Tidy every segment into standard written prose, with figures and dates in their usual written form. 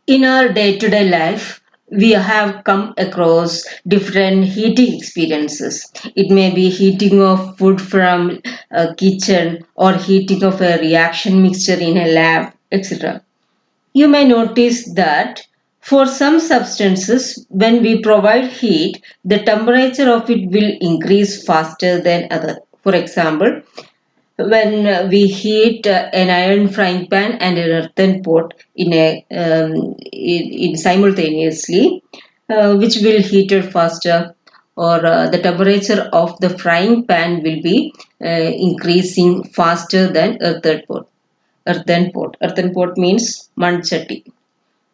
In our day-to-day life, we have come across different heating experiences. It may be heating of food from a kitchen or heating of a reaction mixture in a lab, etc. You may notice that for some substances, when we provide heat, the temperature of it will increase faster than other. For example, when we heat an iron frying pan and an earthen pot in simultaneously, which will heat it faster, or the temperature of the frying pan will be increasing faster than earthen pot. Earthen pot means manchati.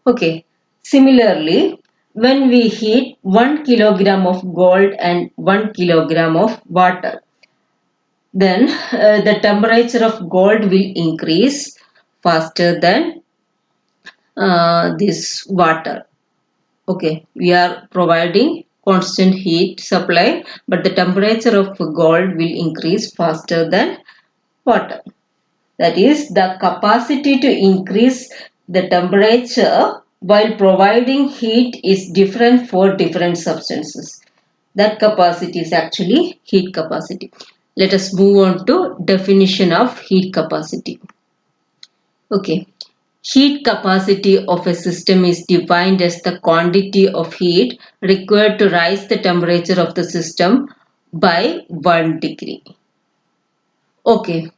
Okay. Similarly, when we heat 1 kilogram of gold and 1 kilogram of water, then the temperature of gold will increase faster than this water. Okay, we are providing constant heat supply, but the temperature of gold will increase faster than water. That is, the capacity to increase the temperature while providing heat is different for different substances. That capacity is actually heat capacity. Let us move on to definition of heat capacity. Okay. Heat capacity of a system is defined as the quantity of heat required to rise the temperature of the system by 1 degree. Okay.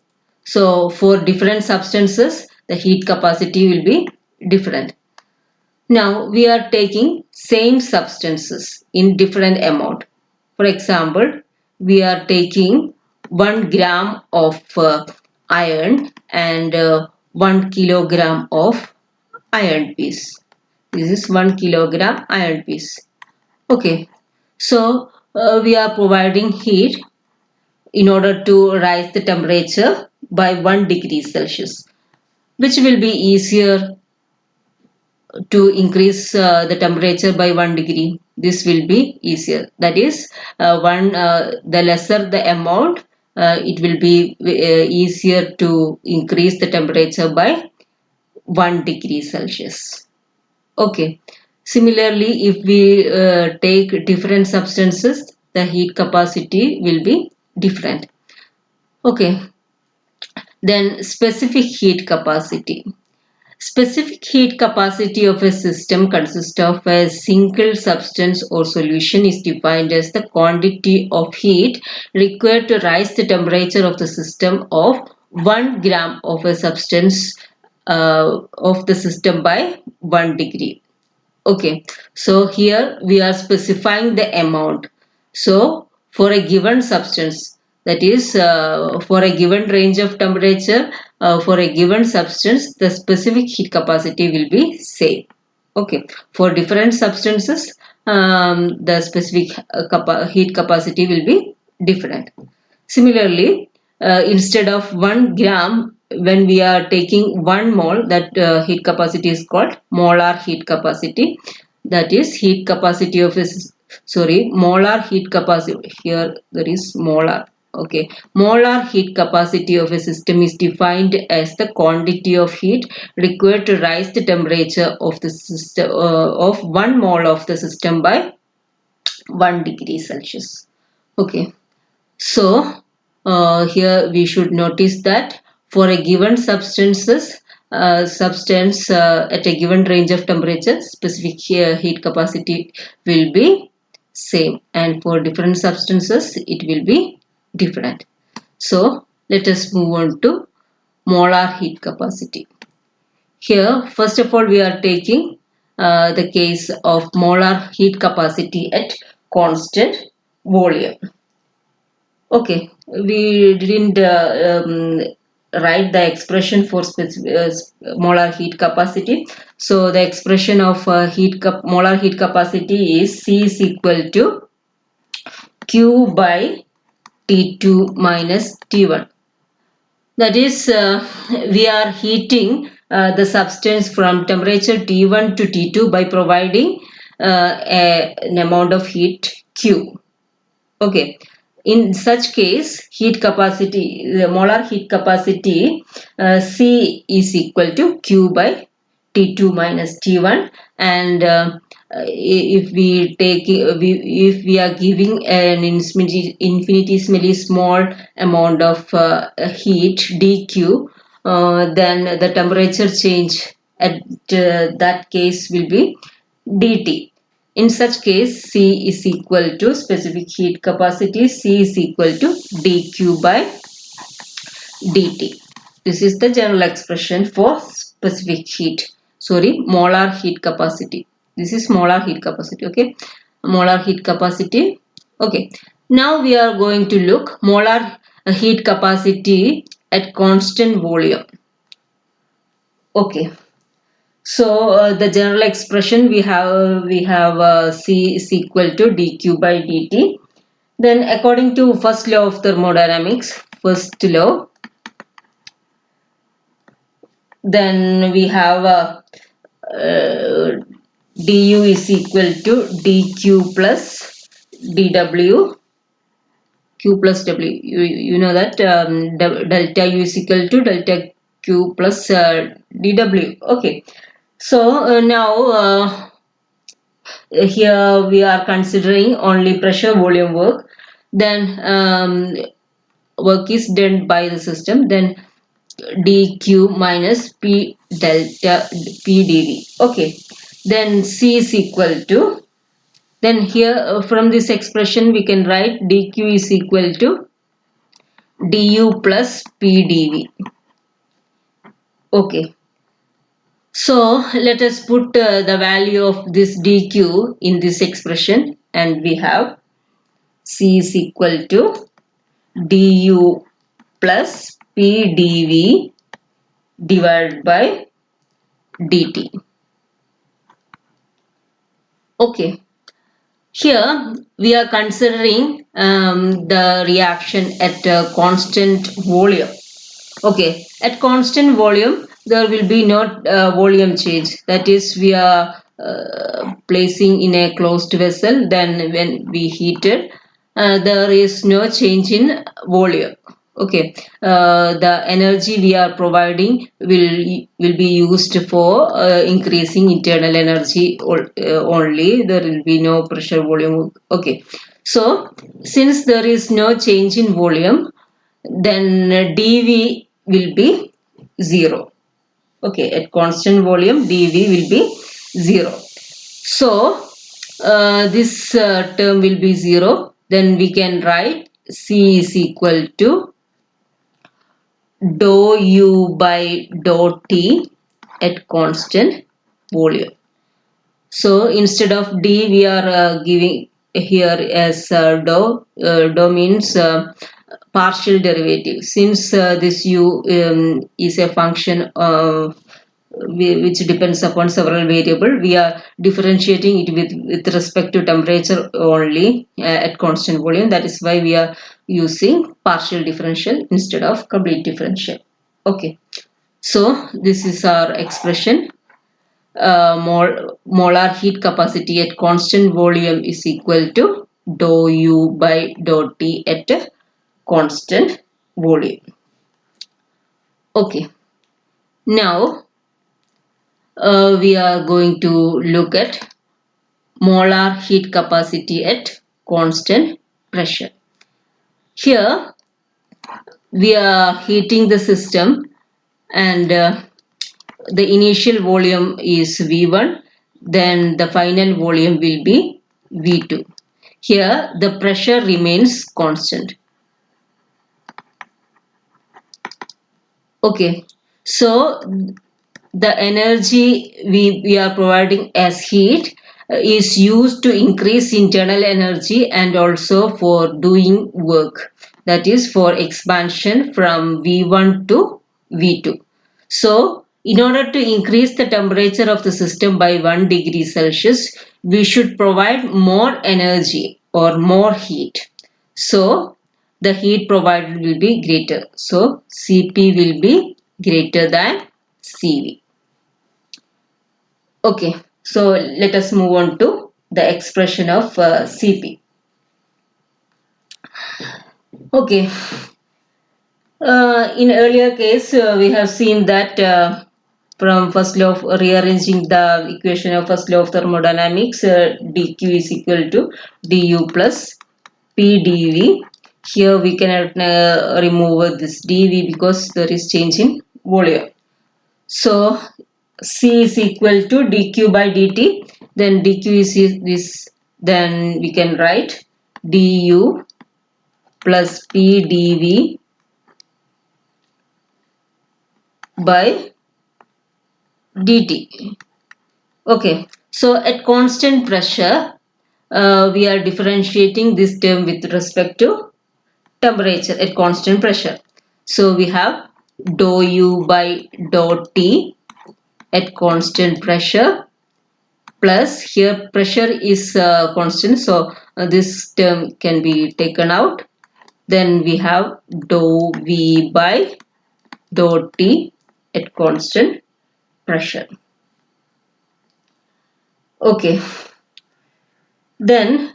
So for different substances, the heat capacity will be different. Now we are taking same substances in different amount. For example, we are taking 1 gram of iron and 1 kilogram of iron piece. This is 1 kilogram iron piece. Okay, so we are providing heat in order to rise the temperature by 1 degree Celsius, which will be easier to increase the temperature by 1 degree. This will be easier. That is, the lesser the amount, it will be easier to increase the temperature by 1 degree Celsius. Okay. Similarly, if we take different substances, the heat capacity will be different. Okay. Then specific heat capacity. Specific heat capacity of a system consists of a single substance or solution is defined as the quantity of heat required to rise the temperature of the system of 1 gram of a substance of the system by 1 degree. Okay, so here we are specifying the amount. So for a given substance, that is for a given range of temperature, for a given substance, the specific heat capacity will be same. Okay, for different substances, the specific heat capacity will be different. Similarly, instead of 1 gram, when we are taking 1 mole, that heat capacity is called molar heat capacity. That is heat capacity of a, molar heat capacity. Here there is molar. Okay, molar heat capacity of a system is defined as the quantity of heat required to rise the temperature of the system of 1 mole of the system by 1 degree Celsius. Okay. So here we should notice that for a given substance at a given range of temperature, specific heat capacity will be same, and for different substances it will be different. So let us move on to molar heat capacity. Here first of all we are taking the case of molar heat capacity at constant volume. Okay, we didn't write the expression for molar heat capacity. So the expression of molar heat capacity is C is equal to Q by T2 minus T1. That is, we are heating the substance from temperature T1 to T2 by providing an amount of heat Q. Okay. In such case, heat capacity, the molar heat capacity C is equal to Q by T2 minus T1, and if we are giving an infinitesimally small amount of heat dq, then the temperature change at that case will be dt. In such case, C is equal to specific heat capacity. C is equal to dq by dt. This is the general expression for specific heat. Sorry, molar heat capacity. This is molar heat capacity. Okay, molar heat capacity. Okay, now we are going to look molar heat capacity at constant volume. Okay, so the general expression we have C is equal to dq by dt. Then according to first law of thermodynamics, first law, then we have du is equal to dq plus dw, q plus w. You know that delta u is equal to delta q plus dw. Okay, so now here we are considering only pressure volume work. Then work is done by the system. Then dq minus p delta p dv. Okay, then c is equal to, then here from this expression we can write dq is equal to du plus p dv. Okay, so let us put the value of this dq in this expression, and we have c is equal to du plus p dv divided by dt. Okay, here we are considering the reaction at a constant volume. Okay, at constant volume there will be no volume change. That is, we are placing in a closed vessel. Then when we heat it, there is no change in volume. Okay, the energy we are providing will be used for increasing internal energy only. There will be no pressure volume. Okay, so since there is no change in volume, then dV will be 0. Okay, at constant volume dV will be 0. So this term will be 0. Then we can write C is equal to dou U by dou T at constant volume. So instead of D, we are giving here as dou. Dou means partial derivative. Since this U is a function which depends upon several variables, we are differentiating it with respect to temperature only at constant volume. That is why we are using partial differential instead of complete differential. Okay, so this is our expression. Molar heat capacity at constant volume is equal to dou U by dou T at constant volume. Okay, now we are going to look at molar heat capacity at constant pressure. Here we are heating the system, and the initial volume is V1, then the final volume will be V2. Here the pressure remains constant. Okay, so the energy we are providing as heat is used to increase internal energy and also for doing work, that is for expansion from V1 to V2. So in order to increase the temperature of the system by 1 degree Celsius, we should provide more energy or more heat. So the heat provided will be greater. So Cp will be greater than Cv. Okay, so let us move on to the expression of Cp. Okay, in earlier case we have seen that from first law of rearranging the equation of first law of thermodynamics, dq is equal to du plus p dv. Here we cannot remove this dv because there is change in volume. So c is equal to dq by dt. Then dq is this. Then we can write du plus p dv by dt. Okay, so at constant pressure, we are differentiating this term with respect to temperature at constant pressure. So we have dou u by dou t at constant pressure, plus here pressure is constant, so this term can be taken out. Then we have dou v by dou t at constant pressure. Okay, then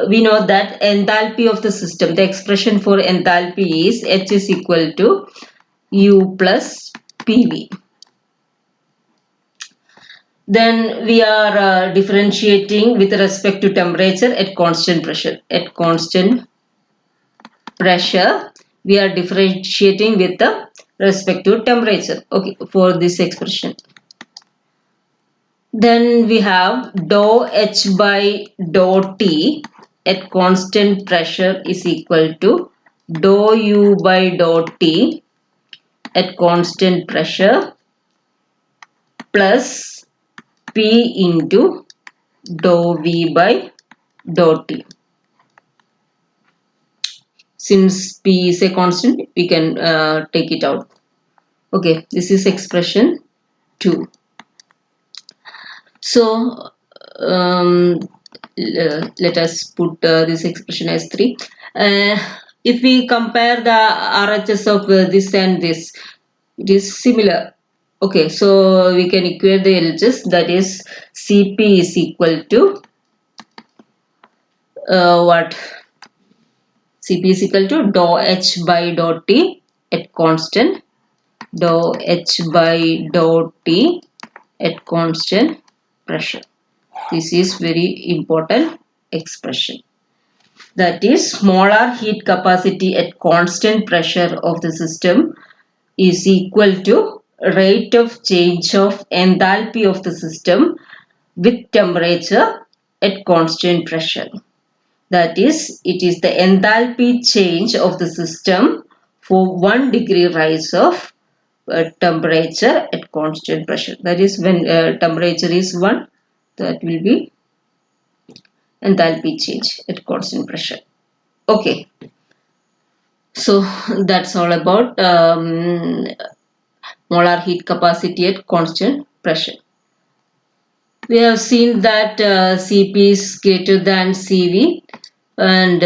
we know that enthalpy of the system, the expression for enthalpy is H is equal to U plus PV. Then we are differentiating with respect to temperature at constant pressure. At constant pressure, we are differentiating with the respect to temperature. Okay, for this expression. Then we have dou H by dou T at constant pressure is equal to dou U by dou T at constant pressure plus P into dou V by dou T. Since P is a constant, we can take it out. Okay, this is expression 2. So let us put this expression as 3. If we compare the RHS of this and this, it is similar. Okay, so we can equate the LHS, that is Cp is equal to what? Cp is equal to dou H by dou T at constant, dou H by dou T at constant pressure. This is very important expression. That is, molar heat capacity at constant pressure of the system is equal to rate of change of enthalpy of the system with temperature at constant pressure. That is, it is the enthalpy change of the system for 1 degree rise of temperature at constant pressure. That is, when temperature is 1, that will be enthalpy change at constant pressure. Okay, so that's all about molar heat capacity at constant pressure. We have seen that Cp is greater than Cv, and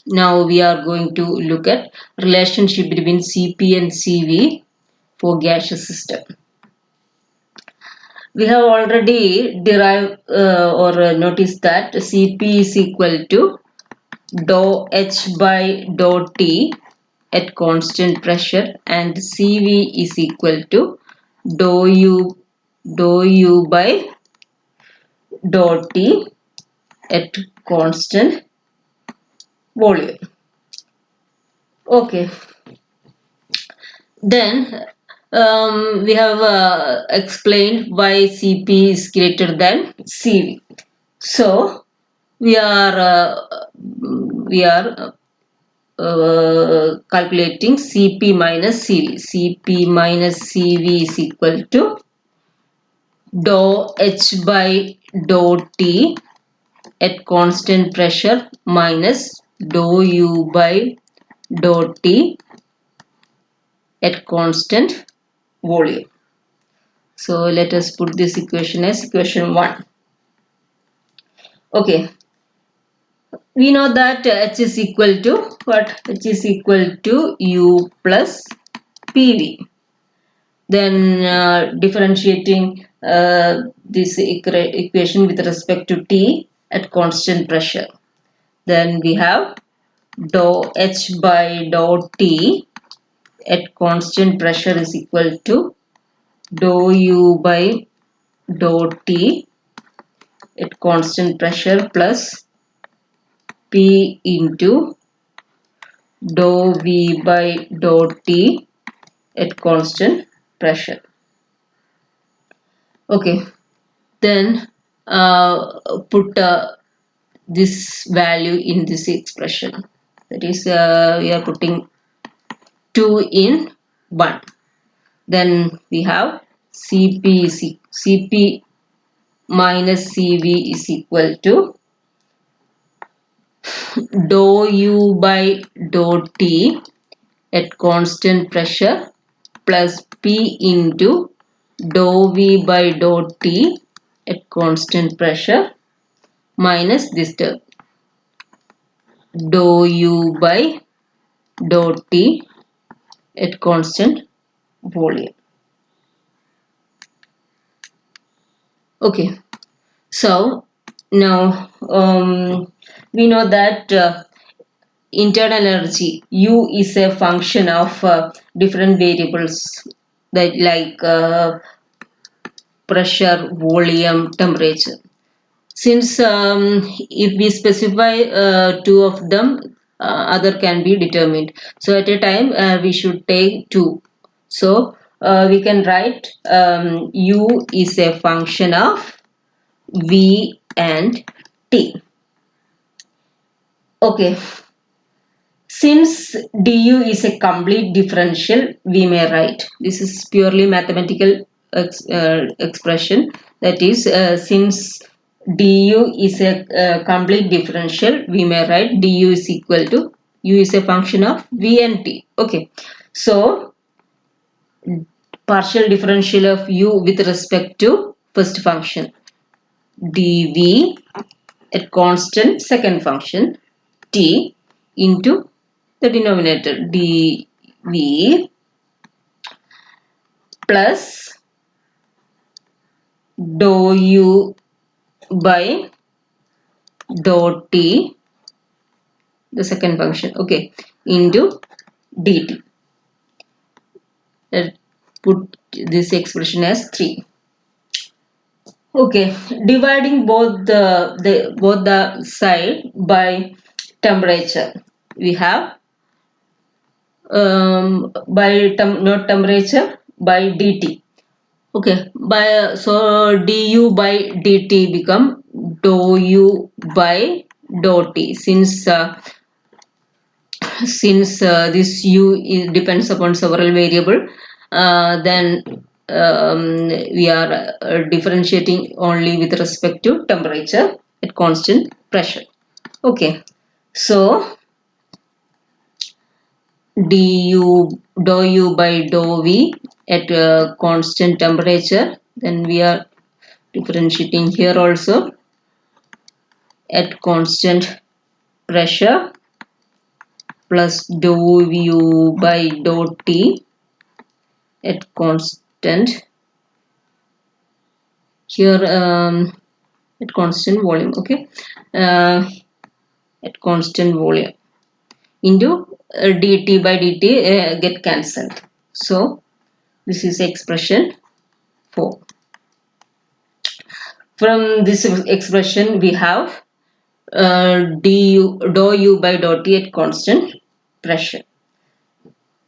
now we are going to look at relationship between Cp and Cv for gaseous system. We have already derived or noticed that Cp is equal to dou H by dou T at constant pressure, and Cv is equal to dou U by dou T at constant volume. Okay. Then we have explained why Cp is greater than Cv. So we are calculating Cp minus Cv. Cp minus Cv is equal to dou H by dou T at constant pressure minus dou U by dou T at constant volume. So let us put this equation as equation 1. Okay. We know that H is equal to what? H is equal to U plus PV. Then differentiating this equation with respect to T at constant pressure. Then we have dou H by dou T at constant pressure is equal to dou u by dou T at constant pressure plus P into dou V by dou T at constant pressure. Okay, then put this value in this expression. That is, we are putting 2 in 1. Then we have Cp minus Cv is equal to dou U by dou T at constant pressure plus P into dou V by dou T at constant pressure minus this term dou U by dou T at constant volume. Okay, so now we know that internal energy U is a function of different variables that like pressure, volume, temperature. Since if we specify two of them, other can be determined. So at a time we should take two. So we can write U is a function of V and T. Okay. Since du is a complete differential, we may write. This is purely mathematical expression. That is, since du is a complete differential, we may write du is equal to u is a function of v and t. Okay. So, partial differential of u with respect to first function dv at constant second function t into the denominator dv plus dou u by dou t, the second function, okay, into dt. Let's put this expression as 3. Okay, dividing both the side by temperature, we have not temperature by dt. Okay, so du by dt become dou u by dou t. Since this u depends upon several variable, then we are differentiating only with respect to temperature at constant pressure. Okay, so dou u by dou v at constant temperature, then we are differentiating here also at constant pressure plus dou u by dou t at constant here at constant volume. Okay, at constant volume into dt by dt get cancelled. So this is expression 4. From this expression we have dou u by dou t at constant pressure.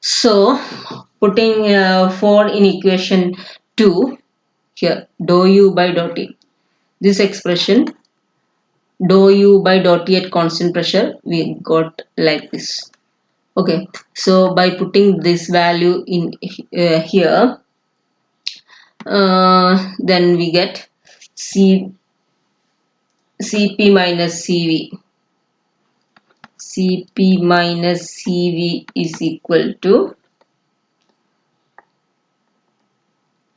So putting 4 in equation 2 here, dou u by dou t. This expression dou u by dou t at constant pressure we got like this. Okay, so by putting this value in here, then we get Cp minus Cv. Cp minus Cv is equal to,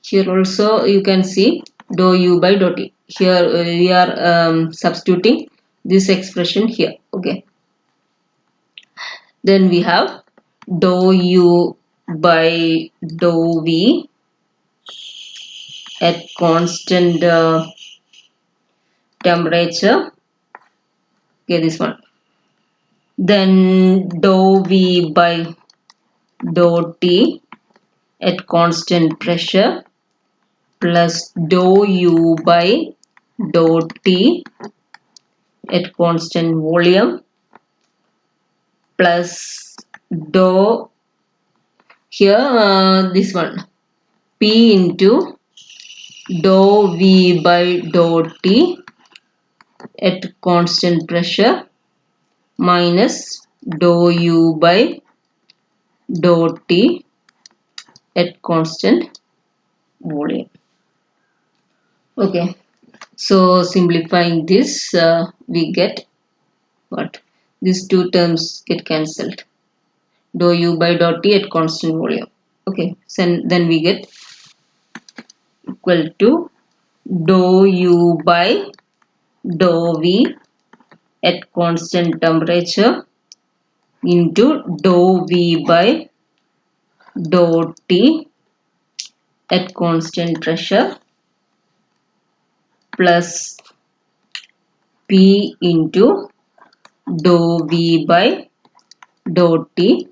here also you can see dou u by dou t. Here we are substituting this expression here. Okay, then we have dou u by dou v at constant temperature. Okay, this one. Then dou v by dou T at constant pressure plus dou U by dou T at constant volume plus dou, here this one, P into dou V by dou T at constant pressure minus dou U by dou T at constant volume. Okay, so simplifying this, we get what? These two terms get cancelled. Dou U by dou T at constant volume. Okay, so then we get equal to dou U by dou V at constant temperature into dou V by dou T at constant pressure plus P into dou V by dou T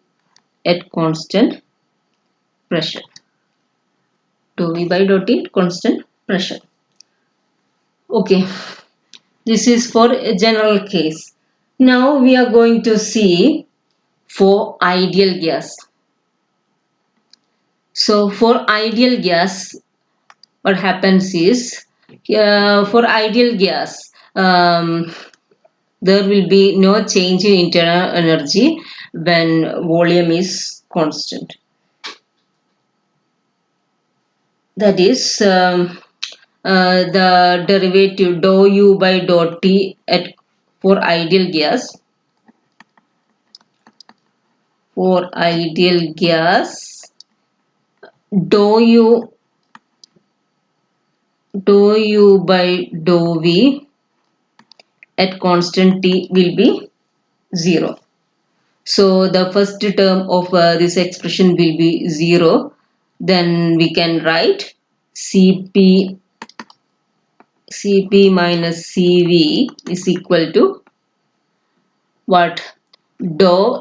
at constant pressure. Dou V by dou T at constant pressure. Okay, this is for a general case. Now we are going to see for ideal gas. So for ideal gas, what happens is, for ideal gas, there will be no change in internal energy when volume is constant. That is, the derivative dou U by dou T at for ideal gas. For ideal gas, dou U by dou V at constant T will be 0. So the first term of this expression will be 0. Then we can write Cp minus Cv is equal to what? Dou,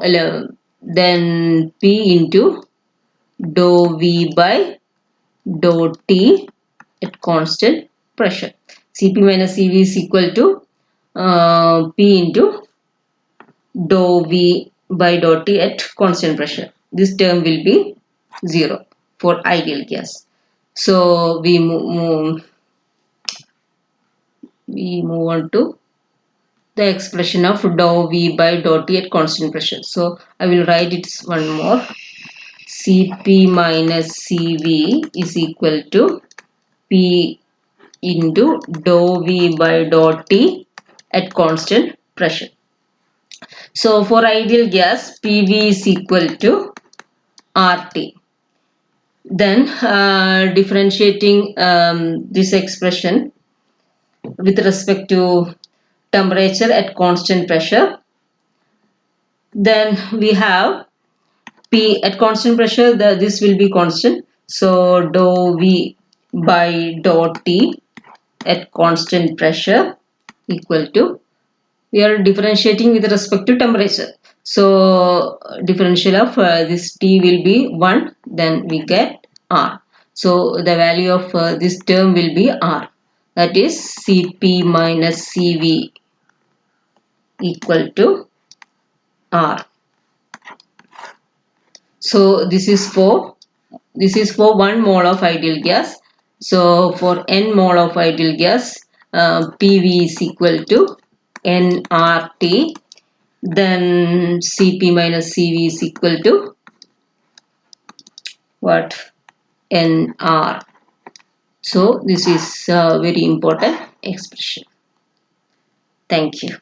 then P into dou V by dou T at constant pressure. Cp minus Cv is equal to P into dou V by dou T at constant pressure. This term will be 0 for ideal gas. So we move on to the expression of dou V by dou T at constant pressure. So I will write it one more. Cp minus Cv is equal to P into dou V by dou T at constant pressure. So for ideal gas, PV is equal to RT. Then differentiating this expression with respect to temperature at constant pressure, then we have P at constant pressure, this will be constant. So dou V by dou T at constant pressure equal to, we are differentiating with respect to temperature. So differential of this T will be 1, then we get R. So the value of this term will be R. That is Cp minus Cv equal to R. So this is for 1 mole of ideal gas. So for n mole of ideal gas, PV is equal to nRT. Then Cp minus Cv is equal to what? Nr. So this is a very important expression. Thank you.